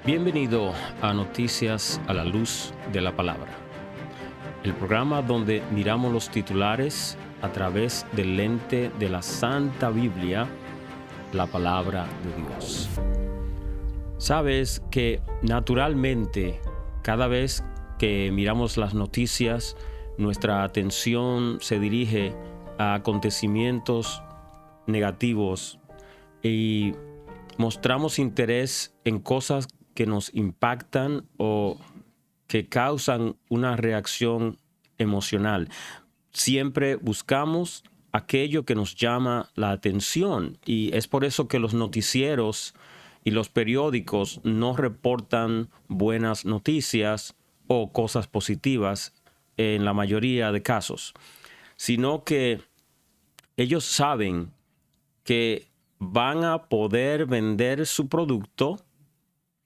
Bienvenido a Noticias a la Luz de la Palabra, el programa donde miramos los titulares a través del lente de la Santa Biblia, la Palabra de Dios. Sabes que naturalmente, cada vez que miramos las noticias, nuestra atención se dirige a acontecimientos negativos y mostramos interés en cosas que nos impactan o que causan una reacción emocional. Siempre buscamos aquello que nos llama la atención, y es por eso que los noticieros y los periódicos no reportan buenas noticias o cosas positivas en la mayoría de casos, sino que ellos saben que van a poder vender su producto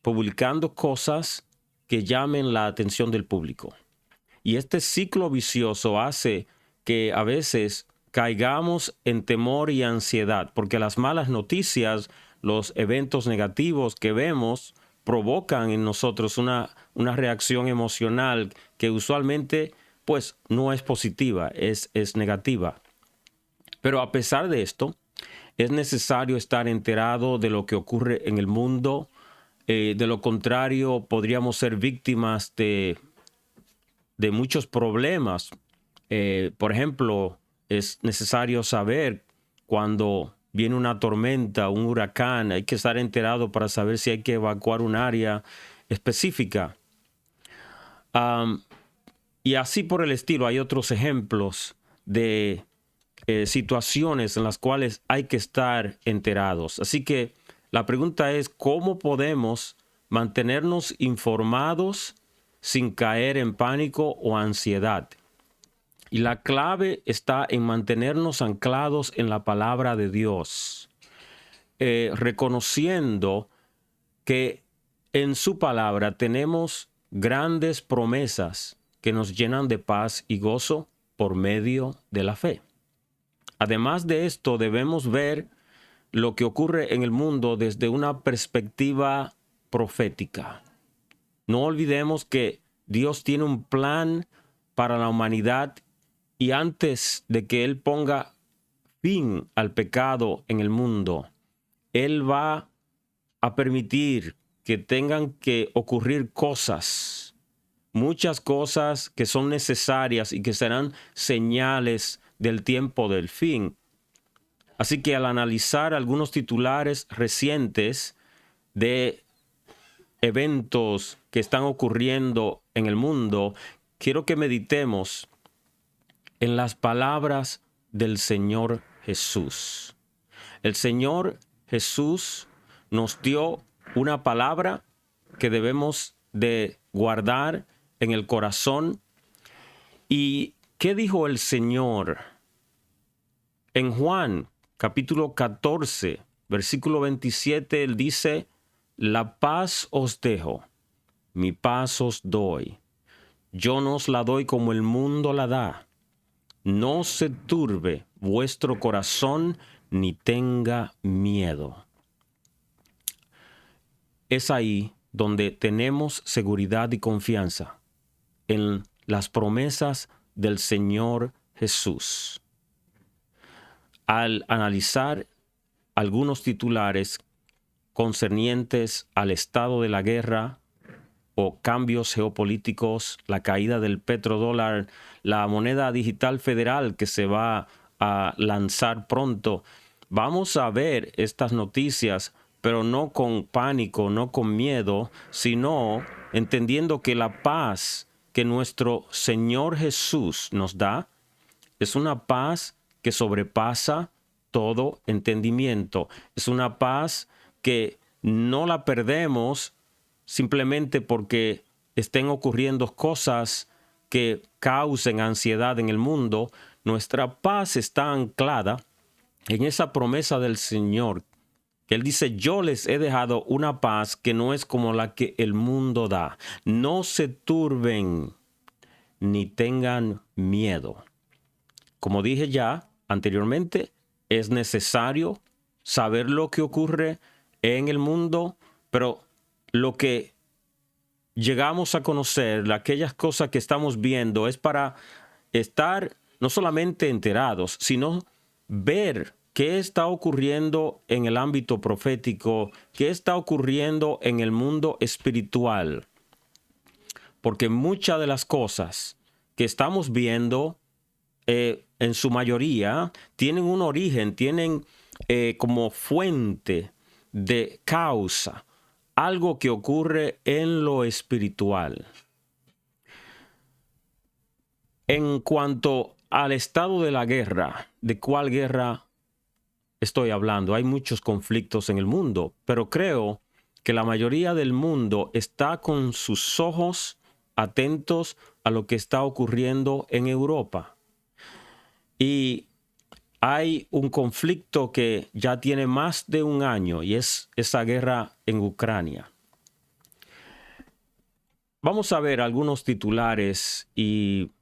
publicando cosas que llamen la atención del público. Y este ciclo vicioso hace que a veces caigamos en temor y ansiedad, porque las malas noticias, los eventos negativos que vemos, provocan en nosotros una reacción emocional que usualmente pues no es positiva, es negativa. Pero a pesar de esto, es necesario estar enterado de lo que ocurre en el mundo. De lo contrario, podríamos ser víctimas de muchos problemas. Por ejemplo, es necesario saber cuando viene una tormenta, un huracán. Hay que estar enterado para saber si hay que evacuar un área específica. Y así por el estilo, hay otros ejemplos de situaciones en las cuales hay que estar enterados. Así que la pregunta es, ¿cómo podemos mantenernos informados sin caer en pánico o ansiedad? Y la clave está en mantenernos anclados en la palabra de Dios, reconociendo que en su palabra tenemos grandes promesas que nos llenan de paz y gozo por medio de la fe. Además de esto, debemos ver lo que ocurre en el mundo desde una perspectiva profética. No olvidemos que Dios tiene un plan para la humanidad, y antes de que Él ponga fin al pecado en el mundo, Él va a permitir que tengan que ocurrir cosas, muchas cosas que son necesarias y que serán señales del tiempo del fin. Así que al analizar algunos titulares recientes de eventos que están ocurriendo en el mundo, quiero que meditemos en las palabras del Señor Jesús. El Señor Jesús nos dio una palabra que debemos de guardar en el corazón. ¿Y qué dijo el Señor? En Juan capítulo 14, versículo 27, Él dice: la paz os dejo, mi paz os doy. Yo no os la doy como el mundo la da. No se turbe vuestro corazón, ni tenga miedo. Es ahí donde tenemos seguridad y confianza en las promesas del Señor Jesús. Al analizar algunos titulares concernientes al estado de la guerra o cambios geopolíticos, la caída del petrodólar, la moneda digital federal que se va a lanzar pronto, vamos a ver estas noticias, pero no con pánico, no con miedo, sino entendiendo que la paz que nuestro Señor Jesús nos da es una paz que sobrepasa todo entendimiento. Es una paz que no la perdemos simplemente porque estén ocurriendo cosas que causen ansiedad en el mundo. Nuestra paz está anclada en esa promesa del Señor, que Él dice: yo les he dejado una paz que no es como la que el mundo da. No se turben ni tengan miedo. Como dije ya anteriormente, es necesario saber lo que ocurre en el mundo, pero lo que llegamos a conocer, aquellas cosas que estamos viendo, es para estar no solamente enterados, sino ver qué está ocurriendo en el ámbito profético, qué está ocurriendo en el mundo espiritual. Porque muchas de las cosas que estamos viendo, en su mayoría, tienen un origen, tienen como fuente de causa algo que ocurre en lo espiritual. En cuanto al estado de la guerra, ¿de cuál guerra estoy hablando? Hay muchos conflictos en el mundo, pero creo que la mayoría del mundo está con sus ojos atentos a lo que está ocurriendo en Europa. Y hay un conflicto que ya tiene más de un año y es esa guerra en Ucrania. Vamos a ver algunos titulares y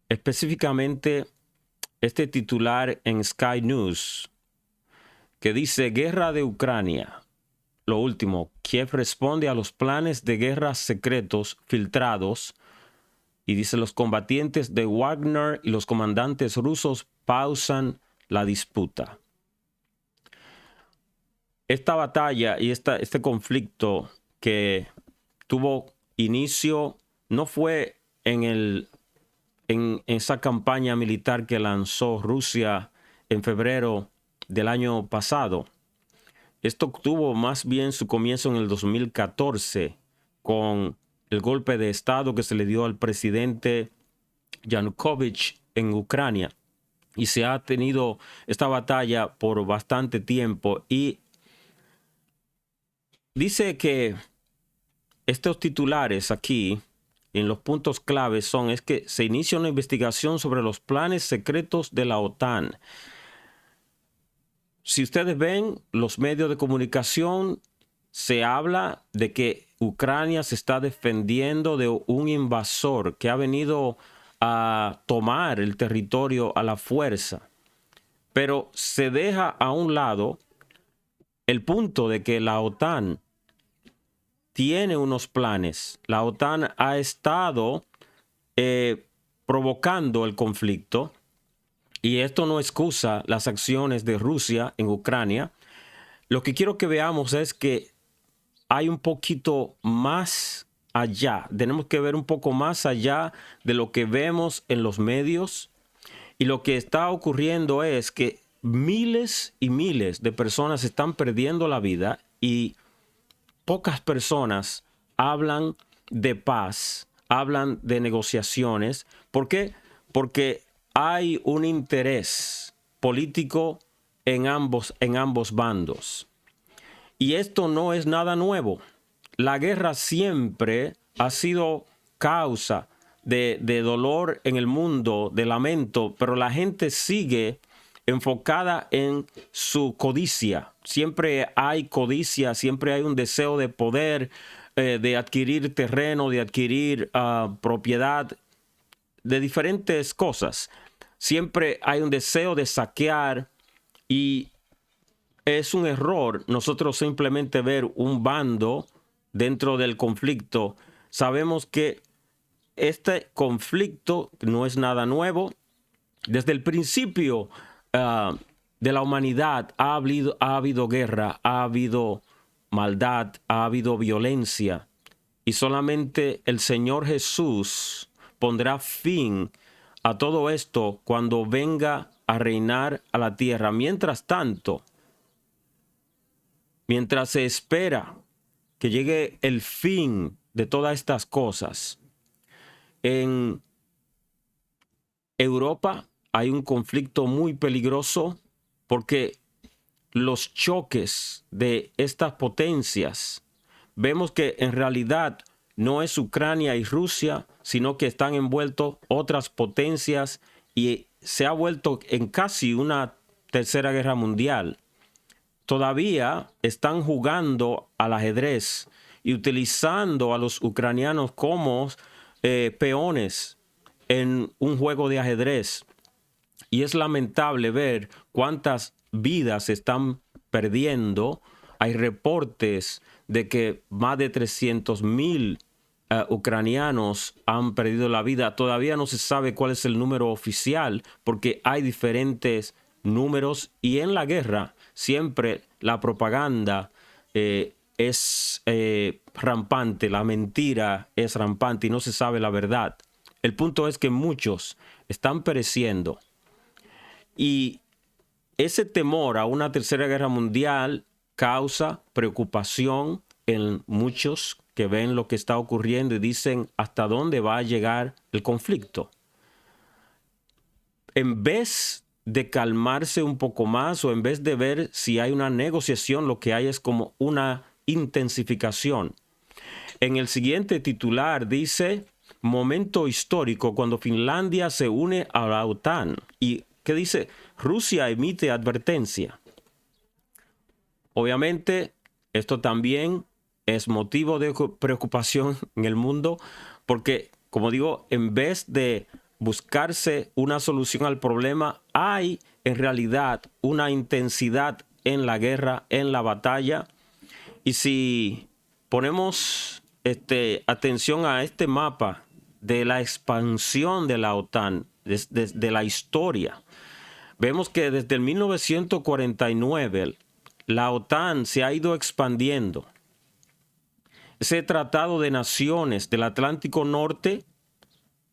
específicamente este titular en Sky News que dice: Guerra de Ucrania. Lo último, Kiev responde a los planes de guerra secretos filtrados y dice: los combatientes de Wagner y los comandantes rusos pausan la disputa. Esta batalla y este conflicto que tuvo inicio no fue en esa campaña militar que lanzó Rusia en febrero del año pasado. Esto tuvo más bien su comienzo en el 2014 con el golpe de Estado que se le dio al presidente Yanukovych en Ucrania. Y se ha tenido esta batalla por bastante tiempo. Y dice que estos titulares aquí, en los puntos claves es que se inicia una investigación sobre los planes secretos de la OTAN. Si ustedes ven los medios de comunicación, se habla de que Ucrania se está defendiendo de un invasor que ha venido a tomar el territorio a la fuerza. Pero se deja a un lado el punto de que la OTAN tiene unos planes. La OTAN ha estado provocando el conflicto y esto no excusa las acciones de Rusia en Ucrania. Lo que quiero que veamos es que hay un poquito más allá. Tenemos que ver un poco más allá de lo que vemos en los medios. Y lo que está ocurriendo es que miles y miles de personas están perdiendo la vida y pocas personas hablan de paz, hablan de negociaciones. ¿Por qué? Porque hay un interés político en ambos bandos. Y esto no es nada nuevo. La guerra siempre ha sido causa de dolor en el mundo, de lamento, pero la gente sigue enfocada en su codicia. Siempre hay codicia, siempre hay un deseo de poder, de adquirir terreno, de adquirir propiedad, de diferentes cosas. Siempre hay un deseo de saquear y es un error nosotros simplemente ver un bando dentro del conflicto. Sabemos que este conflicto no es nada nuevo. Desde el principio de la humanidad ha habido guerra, ha habido maldad, ha habido violencia. Y solamente el Señor Jesús pondrá fin a todo esto cuando venga a reinar a la tierra. Mientras tanto, mientras se espera que llegue el fin de todas estas cosas, en Europa hay un conflicto muy peligroso porque los choques de estas potencias, vemos que en realidad no es Ucrania y Rusia, sino que están envueltos otras potencias y se ha vuelto en casi una tercera guerra mundial. Todavía están jugando al ajedrez y utilizando a los ucranianos como peones en un juego de ajedrez. Y es lamentable ver cuántas vidas se están perdiendo hay reportes de que más de 300,000 ucranianos han perdido la vida. Todavía no se sabe cuál es el número oficial porque hay diferentes números y en la guerra siempre la propaganda es rampante, la mentira es rampante y no se sabe la verdad. El punto es que muchos están pereciendo y ese temor a una tercera guerra mundial causa preocupación en muchos que ven lo que está ocurriendo y dicen hasta dónde va a llegar el conflicto. En vez de calmarse un poco más o en vez de ver si hay una negociación, lo que hay es como una intensificación. En el siguiente titular dice, momento histórico cuando Finlandia se une a la OTAN. ¿Y qué dice? Rusia emite advertencia. Obviamente, esto también es motivo de preocupación en el mundo porque, como digo, en vez de buscarse una solución al problema, hay en realidad una intensidad en la guerra, en la batalla. Y si ponemos atención a este mapa de la expansión de la OTAN, desde la historia, vemos que desde el 1949 la OTAN se ha ido expandiendo. Ese tratado de naciones del Atlántico Norte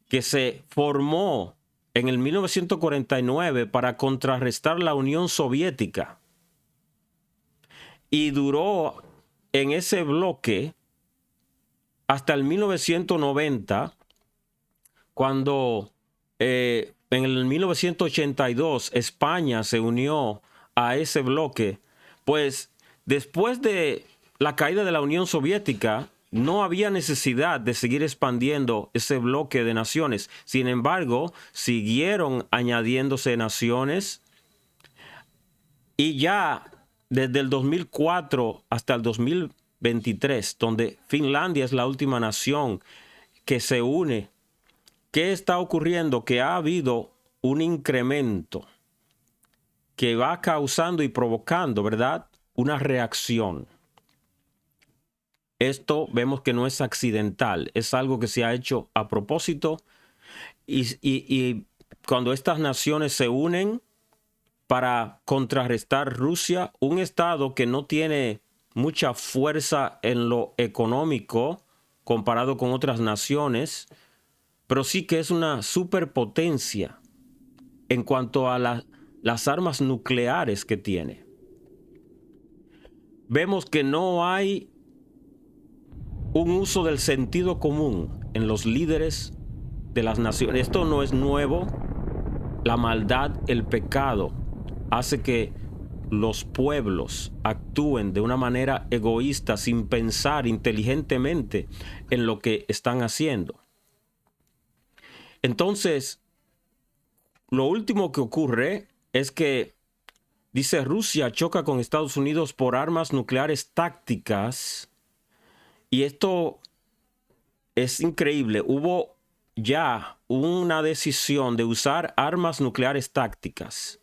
que se formó en el 1949 para contrarrestar la Unión Soviética y duró en ese bloque hasta el 1990, cuando en el 1982 España se unió a ese bloque. Pues después de la caída de la Unión Soviética, no había necesidad de seguir expandiendo ese bloque de naciones. Sin embargo, siguieron añadiéndose naciones y ya desde el 2004 hasta el 2023, donde Finlandia es la última nación que se une, ¿qué está ocurriendo? Que ha habido un incremento que va causando y provocando, ¿verdad?, una reacción. Esto vemos que no es accidental, es algo que se ha hecho a propósito y cuando estas naciones se unen para contrarrestar Rusia, un estado que no tiene mucha fuerza en lo económico comparado con otras naciones, pero sí que es una superpotencia en cuanto a las armas nucleares que tiene. Vemos que no hay un uso del sentido común en los líderes de las naciones. Esto no es nuevo. La maldad, el pecado, hace que los pueblos actúen de una manera egoísta, sin pensar inteligentemente en lo que están haciendo. Entonces, lo último que ocurre es que, dice, Rusia choca con Estados Unidos por armas nucleares tácticas. Y esto es increíble. Hubo ya una decisión de usar armas nucleares tácticas.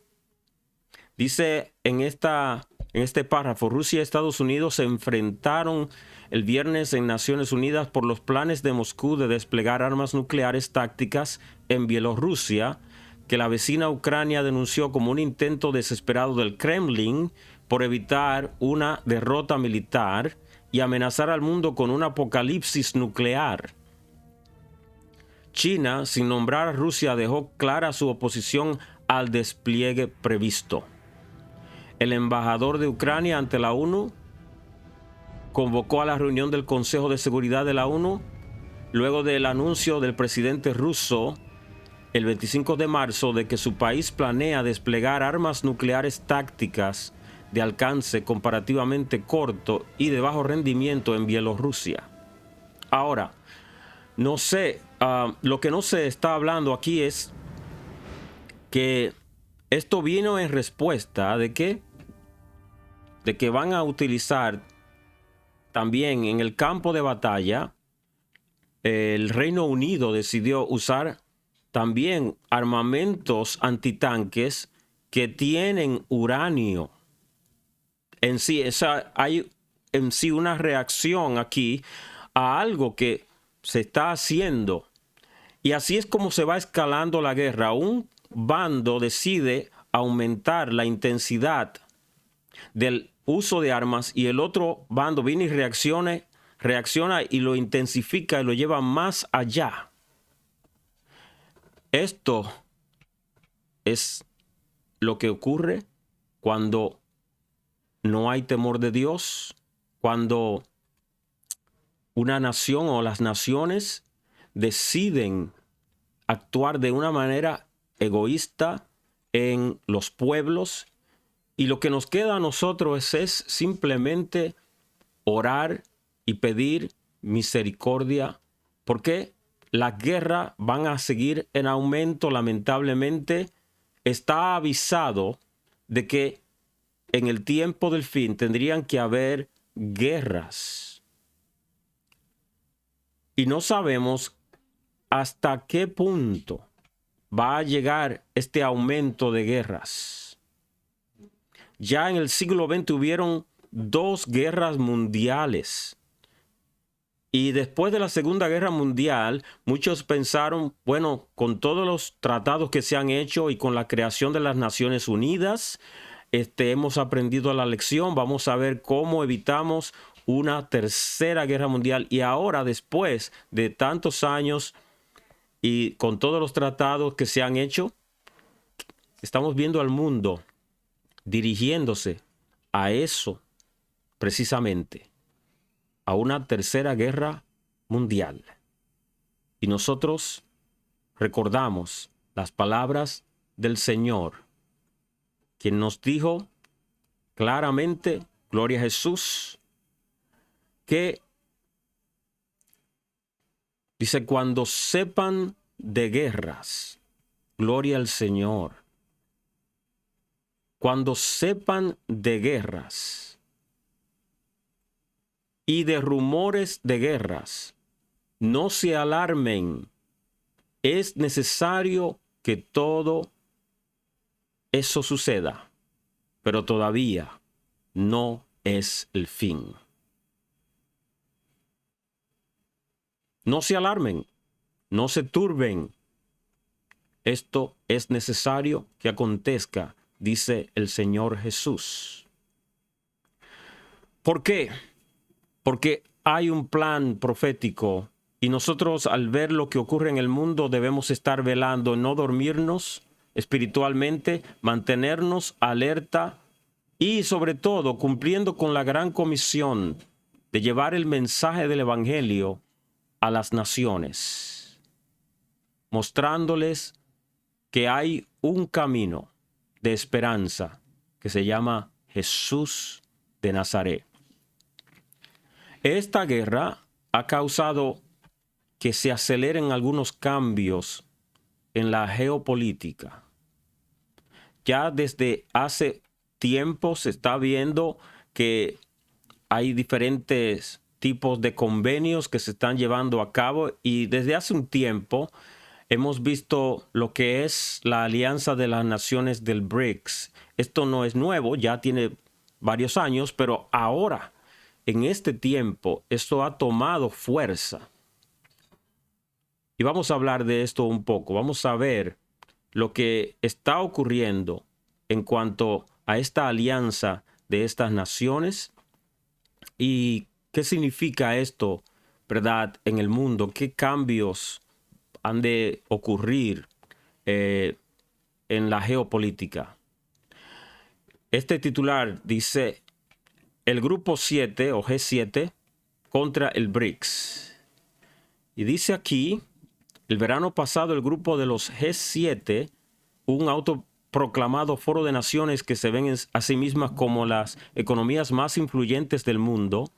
Dice en este párrafo, Rusia y Estados Unidos se enfrentaron el viernes en Naciones Unidas por los planes de Moscú de desplegar armas nucleares tácticas en Bielorrusia, que la vecina Ucrania denunció como un intento desesperado del Kremlin por evitar una derrota militar y amenazar al mundo con un apocalipsis nuclear. China, sin nombrar a Rusia, dejó clara su oposición al despliegue previsto. El embajador de Ucrania ante la ONU convocó a la reunión del Consejo de Seguridad de la ONU luego del anuncio del presidente ruso el 25 de marzo de que su país planea desplegar armas nucleares tácticas de alcance comparativamente corto y de bajo rendimiento en Bielorrusia. Ahora, no sé, lo que no se está hablando aquí es que esto vino en respuesta de que van a utilizar también en el campo de batalla. El Reino Unido decidió usar también armamentos antitanques que tienen uranio. en sí, hay en sí una reacción aquí a algo que se está haciendo. Y así es como se va escalando la guerra. Un bando decide aumentar la intensidad del uso de armas y el otro bando viene y reacciona y lo intensifica y lo lleva más allá. Esto es lo que ocurre cuando no hay temor de Dios, cuando una nación o las naciones deciden actuar de una manera egoísta en los pueblos, y lo que nos queda a nosotros es simplemente orar y pedir misericordia, porque las guerras van a seguir en aumento. Lamentablemente está avisado de que en el tiempo del fin tendrían que haber guerras. Y no sabemos hasta qué punto va a llegar este aumento de guerras. Ya en el siglo XX hubieron 2 guerras mundiales. Y después de la Segunda Guerra Mundial, muchos pensaron, bueno, con todos los tratados que se han hecho y con la creación de las Naciones Unidas, hemos aprendido la lección, vamos a ver cómo evitamos una tercera guerra mundial. Y ahora, después de tantos años y con todos los tratados que se han hecho, estamos viendo al mundo dirigiéndose a eso precisamente, a una tercera guerra mundial. Y nosotros recordamos las palabras del Señor, quien nos dijo claramente, gloria a Jesús, que dice, cuando sepan de guerras, gloria al Señor, cuando sepan de guerras y de rumores de guerras, no se alarmen. Es necesario que todo eso suceda, pero todavía no es el fin. No se alarmen, no se turben. Esto es necesario que acontezca, dice el Señor Jesús. ¿Por qué? Porque hay un plan profético y nosotros, al ver lo que ocurre en el mundo, debemos estar velando, no dormirnos espiritualmente, mantenernos alerta y sobre todo cumpliendo con la gran comisión de llevar el mensaje del Evangelio a las naciones, mostrándoles que hay un camino de esperanza que se llama Jesús de Nazaret. Esta guerra ha causado que se aceleren algunos cambios en la geopolítica. Ya desde hace tiempo se está viendo que hay diferentes tipos de convenios que se están llevando a cabo, y desde hace un tiempo hemos visto lo que es la Alianza de las Naciones del BRICS. Esto no es nuevo, ya tiene varios años, pero ahora, en este tiempo, esto ha tomado fuerza. Y vamos a hablar de esto un poco. Vamos a ver lo que está ocurriendo en cuanto a esta alianza de estas naciones y qué significa esto, ¿verdad?, en el mundo. ¿Qué cambios han de ocurrir en la geopolítica? Este titular dice: el grupo 7 o G7 contra el BRICS. Y dice aquí: el verano pasado el grupo de los G7, un autoproclamado foro de naciones que se ven a sí mismas como las economías más influyentes del mundo,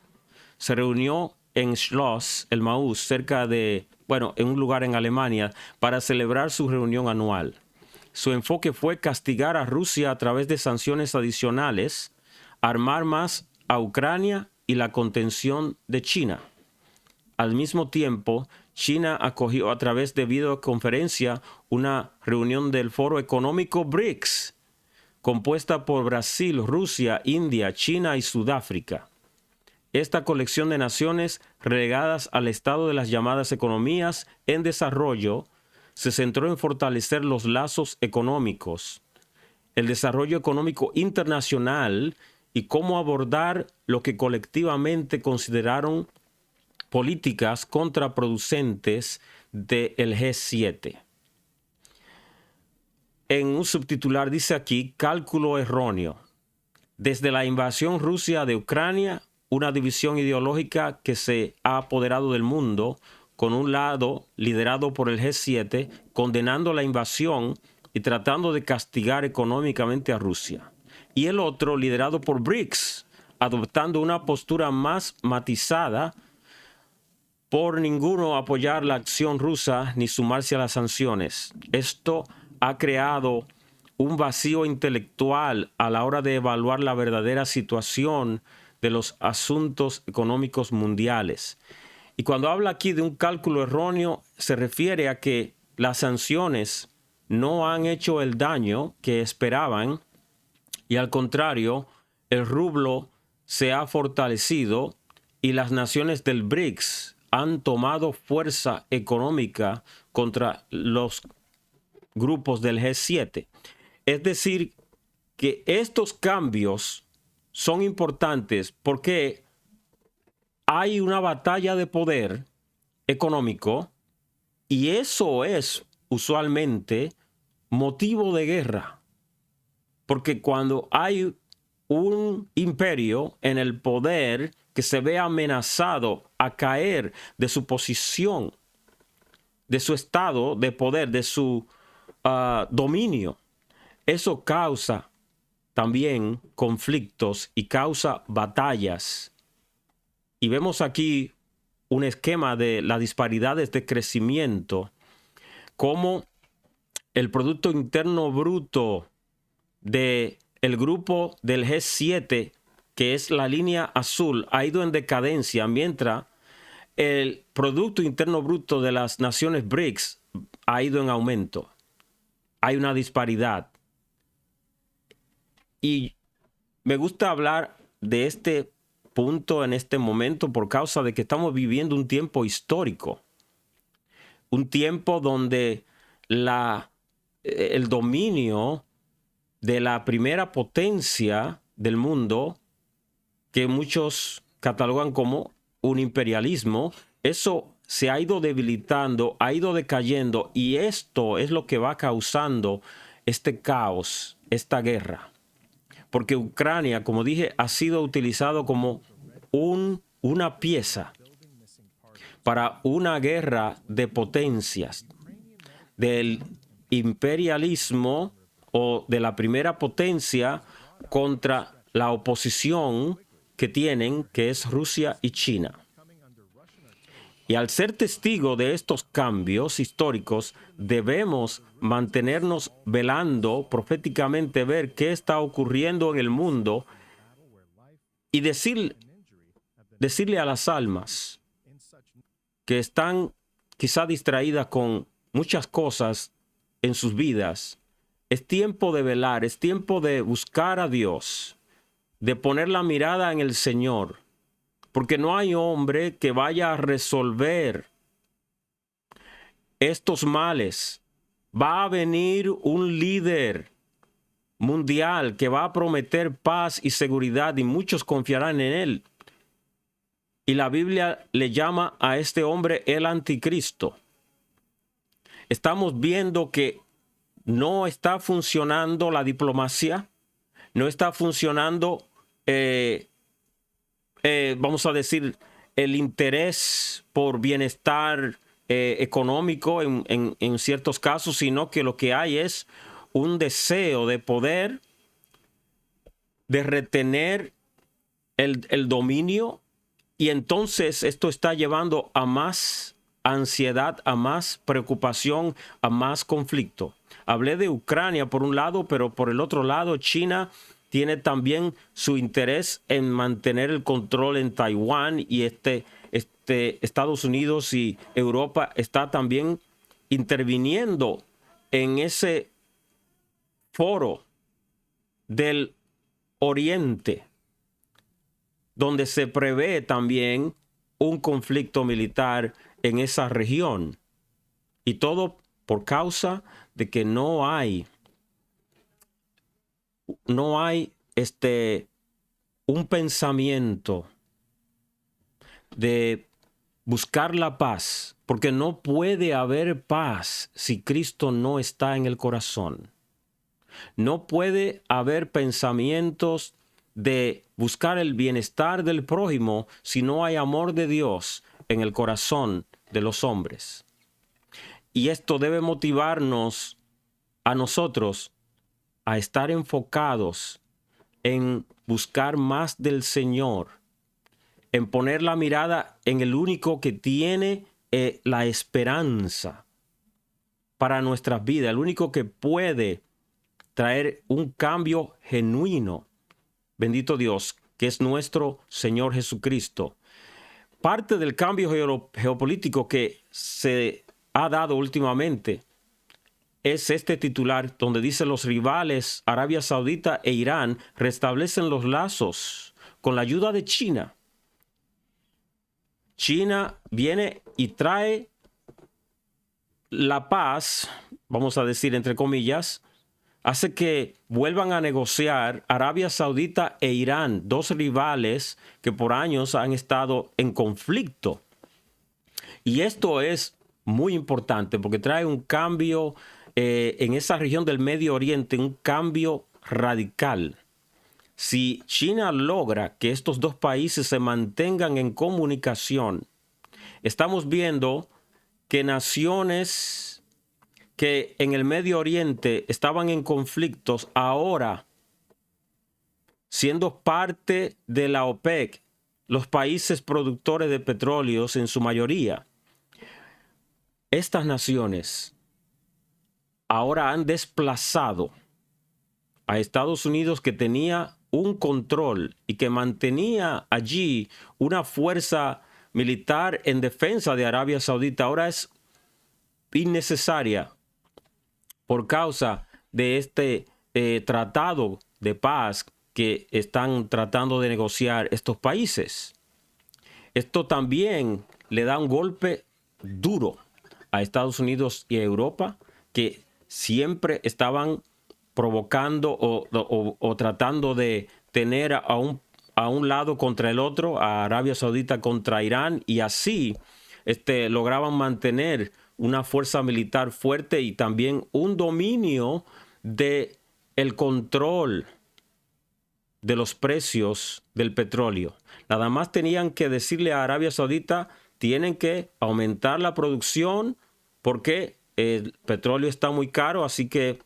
se reunió en Schloss, el Maús, en un lugar en Alemania, para celebrar su reunión anual. Su enfoque fue castigar a Rusia a través de sanciones adicionales, armar más a Ucrania y la contención de China. Al mismo tiempo, China acogió a través de videoconferencia una reunión del Foro Económico BRICS, compuesta por Brasil, Rusia, India, China y Sudáfrica. Esta colección de naciones relegadas al estado de las llamadas economías en desarrollo se centró en fortalecer los lazos económicos, el desarrollo económico internacional y cómo abordar lo que colectivamente consideraron políticas contraproducentes del G7. En un subtitular dice aquí, cálculo erróneo. Desde la invasión rusa de Ucrania, una división ideológica que se ha apoderado del mundo, con un lado liderado por el G7, condenando la invasión y tratando de castigar económicamente a Rusia. Y el otro liderado por BRICS, adoptando una postura más matizada, por ninguno apoyar la acción rusa ni sumarse a las sanciones. Esto ha creado un vacío intelectual a la hora de evaluar la verdadera situación de los asuntos económicos mundiales. Y cuando habla aquí de un cálculo erróneo, se refiere a que las sanciones no han hecho el daño que esperaban y al contrario, el rublo se ha fortalecido y las naciones del BRICS han tomado fuerza económica contra los grupos del G7. Es decir, que estos cambios son importantes porque hay una batalla de poder económico y eso es usualmente motivo de guerra. Porque cuando hay un imperio en el poder que se ve amenazado a caer de su posición, de su estado de poder, de su dominio, eso causa también conflictos y causa batallas. Y vemos aquí un esquema de las disparidades de crecimiento, como el Producto Interno Bruto del grupo del G7, que es la línea azul, ha ido en decadencia, mientras el Producto Interno Bruto de las naciones BRICS ha ido en aumento. Hay una disparidad. Y me gusta hablar de este punto en este momento por causa de que estamos viviendo un tiempo histórico. Un tiempo donde el dominio de la primera potencia del mundo, que muchos catalogan como un imperialismo, eso se ha ido debilitando, ha ido decayendo, y esto es lo que va causando este caos, esta guerra. Porque Ucrania, como dije, ha sido utilizado como una pieza para una guerra de potencias, del imperialismo o de la primera potencia contra la oposición que tienen, que es Rusia y China. Y al ser testigo de estos cambios históricos, debemos mantenernos velando proféticamente, ver qué está ocurriendo en el mundo y decirle a las almas que están quizá distraídas con muchas cosas en sus vidas. Es tiempo de velar, es tiempo de buscar a Dios, de poner la mirada en el Señor, porque no hay hombre que vaya a resolver estos males. Va a venir un líder mundial que va a prometer paz y seguridad y muchos confiarán en él. Y la Biblia le llama a este hombre el anticristo. Estamos viendo que no está funcionando la diplomacia, no está funcionando, vamos a decir, el interés por bienestar económico en ciertos casos, sino que lo que hay es un deseo de poder, de retener el dominio, y entonces esto está llevando a más ansiedad, a más preocupación, a más conflicto. Hablé de Ucrania por un lado, pero por el otro lado China tiene también su interés en mantener el control en Taiwán, y Estados Unidos y Europa está también interviniendo en ese foro del Oriente, donde se prevé también un conflicto militar en esa región. Y todo por causa de que no hay un pensamiento de buscar la paz, porque no puede haber paz si Cristo no está en el corazón. No puede haber pensamientos de buscar el bienestar del prójimo si no hay amor de Dios en el corazón de los hombres. Y esto debe motivarnos a nosotros a estar enfocados en buscar más del Señor, en poner la mirada en el único que tiene la esperanza para nuestras vidas, el único que puede traer un cambio genuino, bendito Dios, que es nuestro Señor Jesucristo. Parte del cambio geopolítico que se ha dado últimamente es este titular donde dice: los rivales Arabia Saudita e Irán restablecen los lazos con la ayuda de China. China viene y trae la paz, vamos a decir entre comillas, hace que vuelvan a negociar Arabia Saudita e Irán, dos rivales que por años han estado en conflicto. Y esto es muy importante porque trae un cambio en esa región del Medio Oriente, un cambio radical. Si China logra que estos dos países se mantengan en comunicación, estamos viendo que naciones que en el Medio Oriente estaban en conflictos, ahora, siendo parte de la OPEC, los países productores de petróleos en su mayoría, estas naciones ahora han desplazado a Estados Unidos, que tenía un control y que mantenía allí una fuerza militar en defensa de Arabia Saudita. Ahora es innecesaria por causa de este tratado de paz que están tratando de negociar estos países. Esto también le da un golpe duro a Estados Unidos y a Europa, que siempre estaban provocando o tratando de tener a un lado contra el otro, a Arabia Saudita contra Irán, y así lograban mantener una fuerza militar fuerte y también un dominio de el control de los precios del petróleo. Nada más tenían que decirle a Arabia Saudita: tienen que aumentar la producción porque el petróleo está muy caro, así que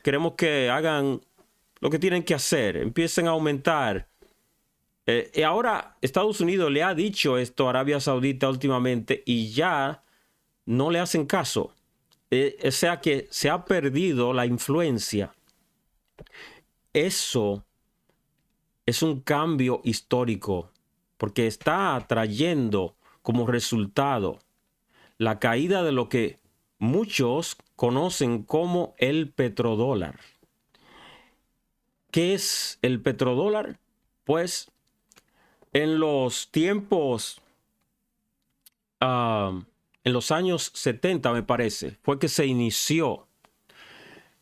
queremos que hagan lo que tienen que hacer, empiecen a aumentar. Y ahora Estados Unidos le ha dicho esto a Arabia Saudita últimamente y ya no le hacen caso. O sea que se ha perdido la influencia. Eso es un cambio histórico porque está trayendo como resultado la caída de lo que muchos conocen como el petrodólar. ¿Qué es el petrodólar? Pues en los tiempos, en los años 70, me parece, fue que se inició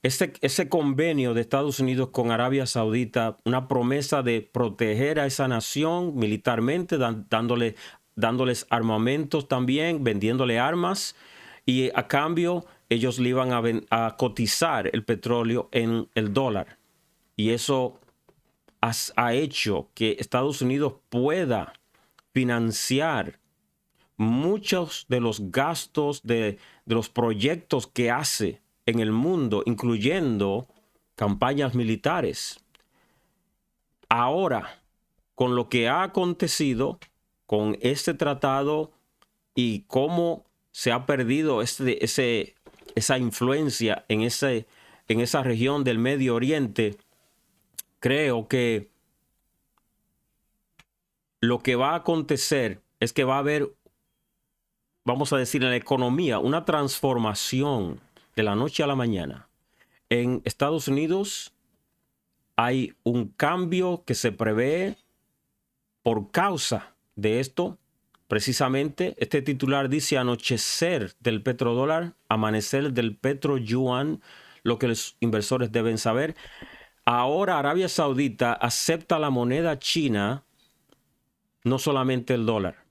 ese convenio de Estados Unidos con Arabia Saudita, una promesa de proteger a esa nación militarmente, dándoles armamentos también, vendiéndole armas, y a cambio ellos le iban a cotizar el petróleo en el dólar. Y eso ha hecho que Estados Unidos pueda financiar muchos de los gastos de los proyectos que hace en el mundo, incluyendo campañas militares. Ahora, con lo que ha acontecido con este tratado y cómo se ha perdido esa influencia en esa región del Medio Oriente, creo que lo que va a acontecer es que va a haber, vamos a decir, en la economía, una transformación de la noche a la mañana. En Estados Unidos, hay un cambio que se prevé por causa de esto. Precisamente, este titular dice anochecer del petrodólar, amanecer del petroyuan, lo que los inversores deben saber. Ahora Arabia Saudita acepta la moneda china, no solamente el dólar,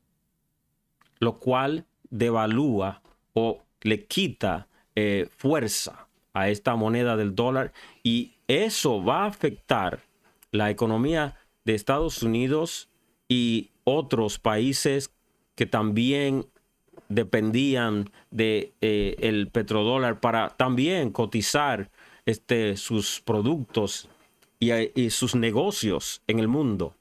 lo cual devalúa o le quita fuerza a esta moneda del dólar, y eso va a afectar la economía de Estados Unidos y otros países que también dependían de el petrodólar para también cotizar sus productos y sus negocios en el mundo.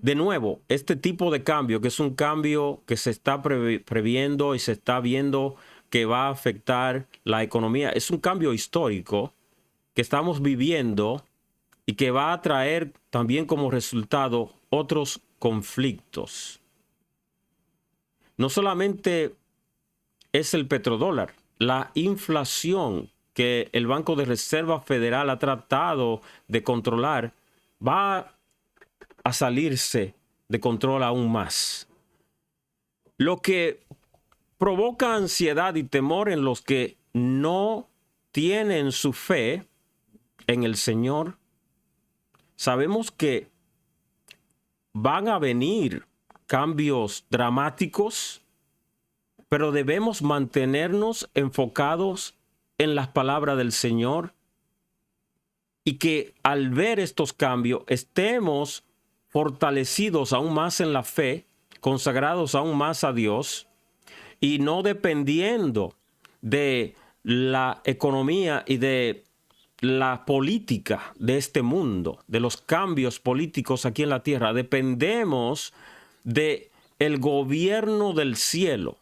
De nuevo, este tipo de cambio, que es un cambio que se está previendo y se está viendo que va a afectar la economía, es un cambio histórico que estamos viviendo y que va a traer también como resultado otros conflictos. No solamente es el petrodólar, la inflación que el Banco de Reserva Federal ha tratado de controlar va a salirse de control aún más. Lo que provoca ansiedad y temor en los que no tienen su fe en el Señor. Sabemos que van a venir cambios dramáticos, pero debemos mantenernos enfocados en las palabras del Señor, y que al ver estos cambios estemos fortalecidos aún más en la fe, consagrados aún más a Dios y no dependiendo de la economía y de la política de este mundo, de los cambios políticos aquí en la tierra. Dependemos de el gobierno del cielo,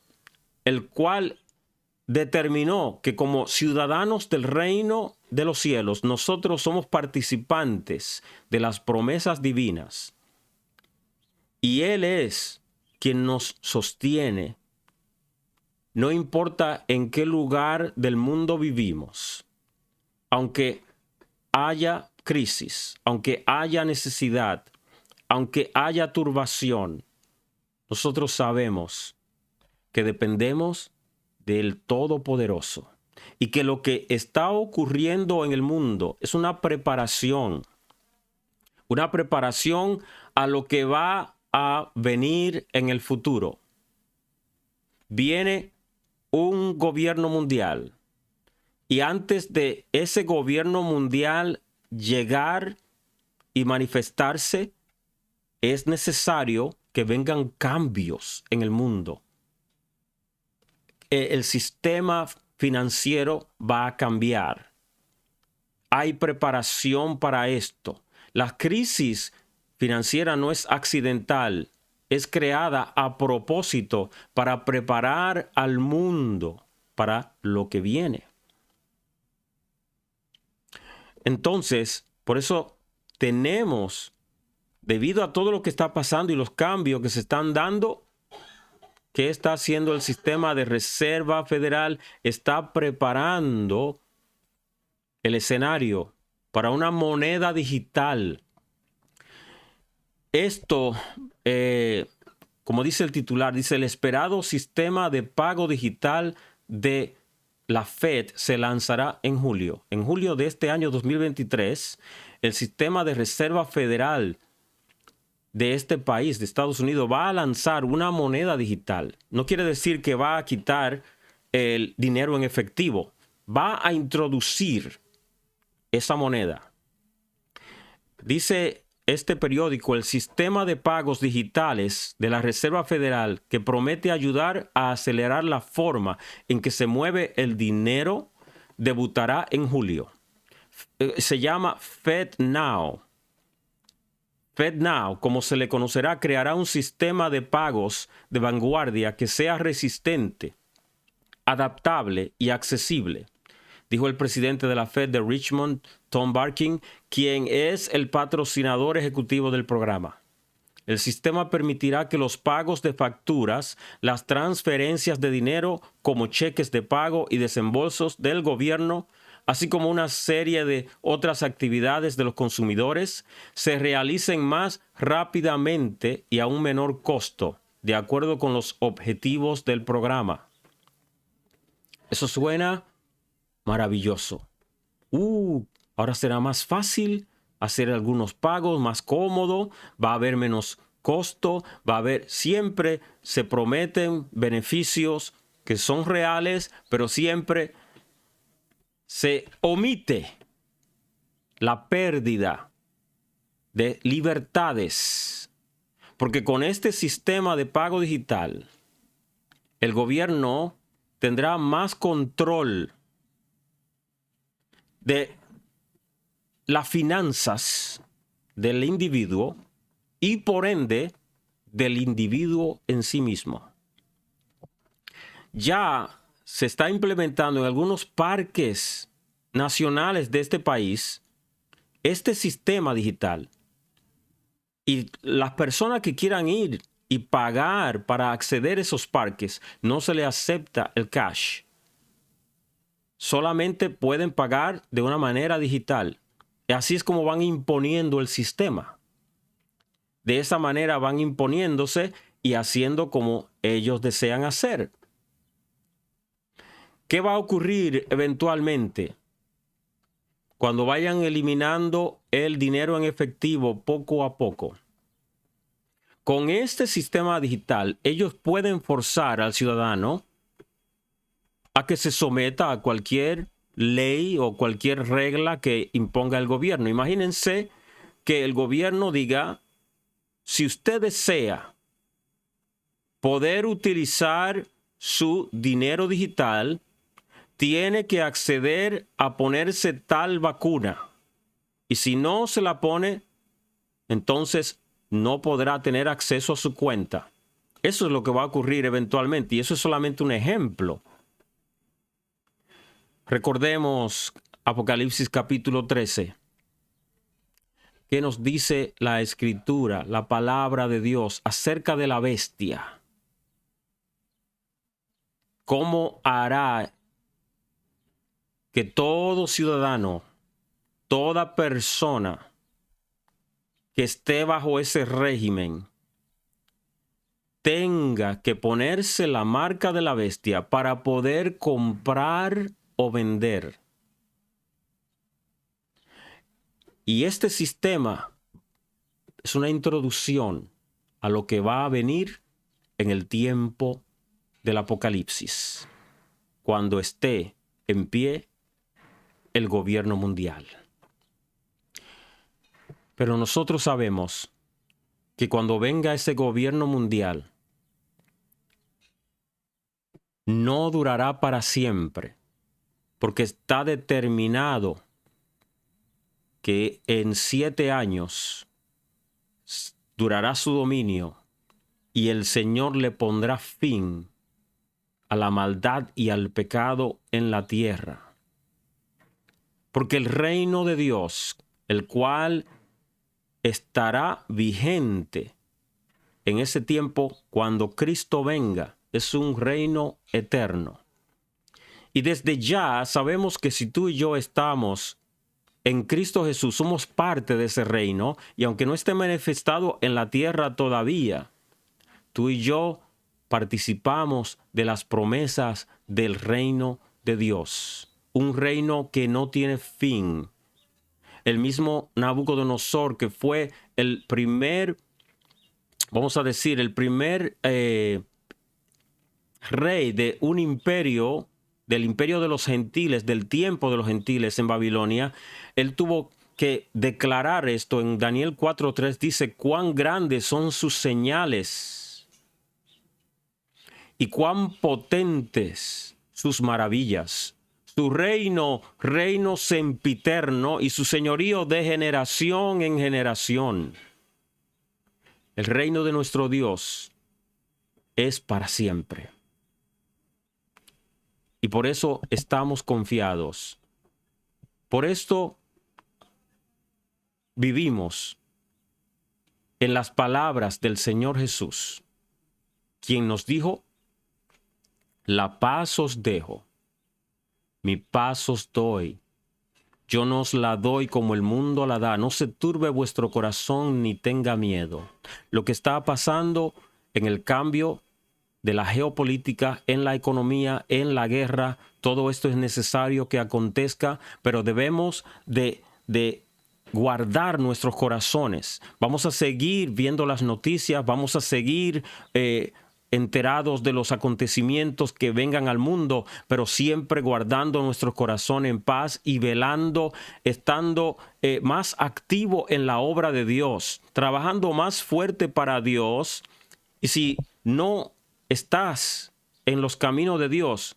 el cual determinó que como ciudadanos del reino de los cielos, nosotros somos participantes de las promesas divinas. Y Él es quien nos sostiene, no importa en qué lugar del mundo vivimos. Aunque haya crisis, aunque haya necesidad, aunque haya turbación, nosotros sabemos que dependemos del Todopoderoso y que lo que está ocurriendo en el mundo es una preparación a lo que va a venir en el futuro. Viene un gobierno mundial. Y antes de ese gobierno mundial llegar y manifestarse, es necesario que vengan cambios en el mundo. El sistema financiero va a cambiar. Hay preparación para esto. La crisis financiera no es accidental, es creada a propósito para preparar al mundo para lo que viene. Entonces, por eso tenemos, debido a todo lo que está pasando y los cambios que se están dando, ¿qué está haciendo el sistema de Reserva Federal? Está preparando el escenario para una moneda digital. Esto, como dice el titular, dice el esperado sistema de pago digital de la Fed se lanzará en julio. En julio de este año 2023, el sistema de Reserva Federal de este país, de Estados Unidos, va a lanzar una moneda digital. No quiere decir que va a quitar el dinero en efectivo. Va a introducir esa moneda. Dice este periódico, el sistema de pagos digitales de la Reserva Federal, que promete ayudar a acelerar la forma en que se mueve el dinero, debutará en julio. Se llama FedNow. FedNow, como se le conocerá, creará un sistema de pagos de vanguardia que sea resistente, adaptable y accesible, dijo el presidente de la Fed de Richmond, Tom Barkin, quien es el patrocinador ejecutivo del programa. El sistema permitirá que los pagos de facturas, las transferencias de dinero como cheques de pago y desembolsos del gobierno así como una serie de otras actividades de los consumidores, se realicen más rápidamente y a un menor costo, de acuerdo con los objetivos del programa. Eso suena maravilloso. Ahora será más fácil hacer algunos pagos, más cómodo, va a haber menos costo, siempre se prometen beneficios que son reales, pero siempre se omite la pérdida de libertades. Porque con este sistema de pago digital, el gobierno tendrá más control de las finanzas del individuo y por ende del individuo en sí mismo. Ya se está implementando en algunos parques nacionales de este país este sistema digital. Y las personas que quieran ir y pagar para acceder a esos parques, no se les acepta el cash. Solamente pueden pagar de una manera digital. Y así es como van imponiendo el sistema. De esa manera van imponiéndose y haciendo como ellos desean hacer. ¿Qué va a ocurrir eventualmente? Cuando vayan eliminando el dinero en efectivo poco a poco. Con este sistema digital, ellos pueden forzar al ciudadano a que se someta a cualquier ley o cualquier regla que imponga el gobierno. Imagínense que el gobierno diga, si usted desea poder utilizar su dinero digital, tiene que acceder a ponerse tal vacuna. Y si no se la pone, entonces no podrá tener acceso a su cuenta. Eso es lo que va a ocurrir eventualmente. Y eso es solamente un ejemplo. Recordemos Apocalipsis capítulo 13. ¿Qué nos dice la Escritura, la palabra de Dios acerca de la bestia? ¿Cómo hará que todo ciudadano, toda persona que esté bajo ese régimen tenga que ponerse la marca de la bestia para poder comprar o vender? Y este sistema es una introducción a lo que va a venir en el tiempo del Apocalipsis, cuando esté en pie el gobierno mundial. Pero nosotros sabemos que cuando venga ese gobierno mundial, no durará para siempre, porque está determinado que en 7 años durará su dominio y el Señor le pondrá fin a la maldad y al pecado en la tierra. Porque el reino de Dios, el cual estará vigente en ese tiempo cuando Cristo venga, es un reino eterno. Y desde ya sabemos que si tú y yo estamos en Cristo Jesús, somos parte de ese reino, y aunque no esté manifestado en la tierra todavía, tú y yo participamos de las promesas del reino de Dios. Un reino que no tiene fin. El mismo Nabucodonosor, que fue el primer, vamos a decir, el primer rey de un imperio, del imperio de los gentiles, del tiempo de los gentiles en Babilonia, él tuvo que declarar esto. En Daniel 4:3 dice, cuán grandes son sus señales y cuán potentes sus maravillas. Su reino sempiterno, y su señorío de generación en generación. El reino de nuestro Dios es para siempre. Y por eso estamos confiados. Por esto vivimos en las palabras del Señor Jesús, quien nos dijo, la paz os dejo, mi paz os doy. Yo no os la doy como el mundo la da. No se turbe vuestro corazón ni tenga miedo. Lo que está pasando en el cambio de la geopolítica, en la economía, en la guerra, todo esto es necesario que acontezca, pero debemos de guardar nuestros corazones. Vamos a seguir viendo las noticias, vamos a seguir enterados de los acontecimientos que vengan al mundo, pero siempre guardando nuestro corazón en paz y velando, estando más activo en la obra de Dios, trabajando más fuerte para Dios. Y si no estás en los caminos de Dios,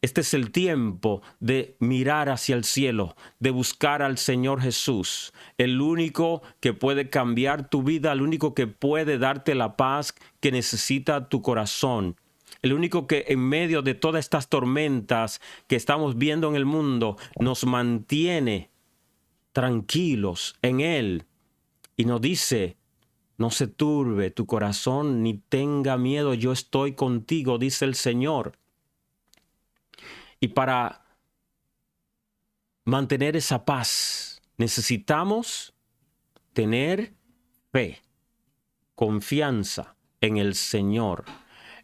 este es el tiempo de mirar hacia el cielo, de buscar al Señor Jesús, el único que puede cambiar tu vida, el único que puede darte la paz que necesita tu corazón, el único que en medio de todas estas tormentas que estamos viendo en el mundo nos mantiene tranquilos en Él y nos dice: no se turbe tu corazón ni tenga miedo, yo estoy contigo, dice el Señor. Y para mantener esa paz necesitamos tener fe, confianza en el Señor.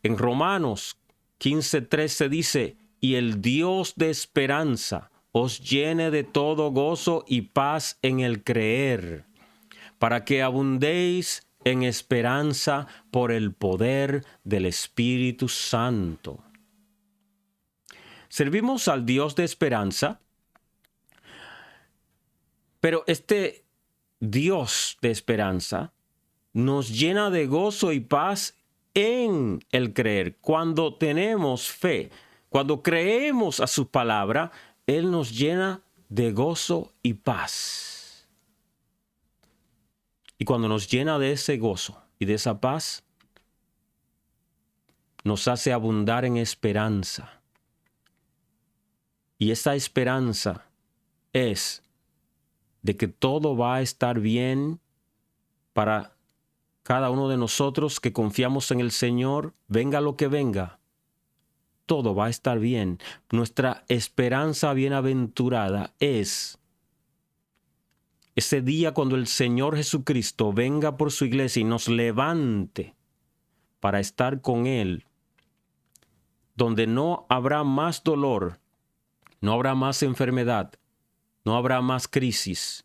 En Romanos 15:13 dice: y el Dios de esperanza os llene de todo gozo y paz en el creer, para que abundéis en esperanza por el poder del Espíritu Santo. Servimos al Dios de esperanza, pero este Dios de esperanza nos llena de gozo y paz en el creer. Cuando tenemos fe, cuando creemos a su palabra, Él nos llena de gozo y paz. Y cuando nos llena de ese gozo y de esa paz, nos hace abundar en esperanza. Y esa esperanza es de que todo va a estar bien para cada uno de nosotros que confiamos en el Señor, venga lo que venga. Todo va a estar bien. Nuestra esperanza bienaventurada es ese día cuando el Señor Jesucristo venga por su iglesia y nos levante para estar con Él, donde no habrá más dolor, no habrá más enfermedad, no habrá más crisis,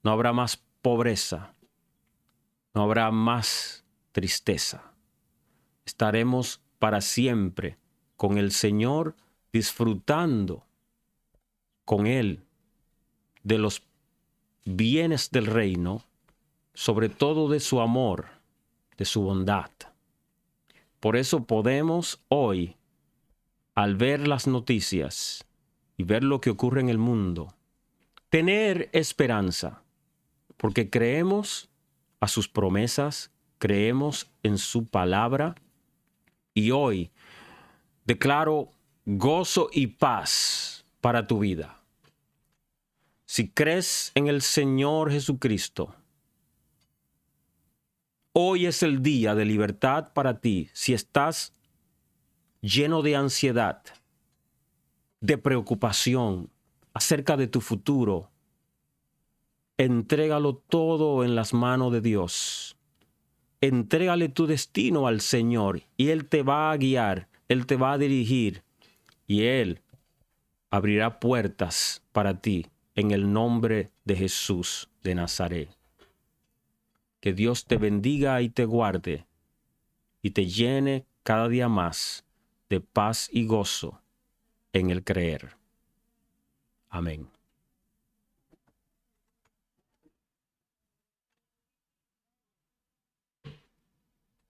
no habrá más pobreza, no habrá más tristeza. Estaremos para siempre con el Señor, disfrutando con Él de los bienes del reino, sobre todo de su amor, de su bondad. Por eso podemos hoy, al ver las noticias y ver lo que ocurre en el mundo, tener esperanza, porque creemos a sus promesas, creemos en su palabra, y hoy declaro gozo y paz para tu vida. Si crees en el Señor Jesucristo, hoy es el día de libertad para ti. Si estás lleno de ansiedad, de preocupación acerca de tu futuro, entrégalo todo en las manos de Dios. Entrégale tu destino al Señor y Él te va a guiar, Él te va a dirigir y Él abrirá puertas para ti en el nombre de Jesús de Nazaret. Que Dios te bendiga y te guarde y te llene cada día más de paz y gozo en el creer. Amén.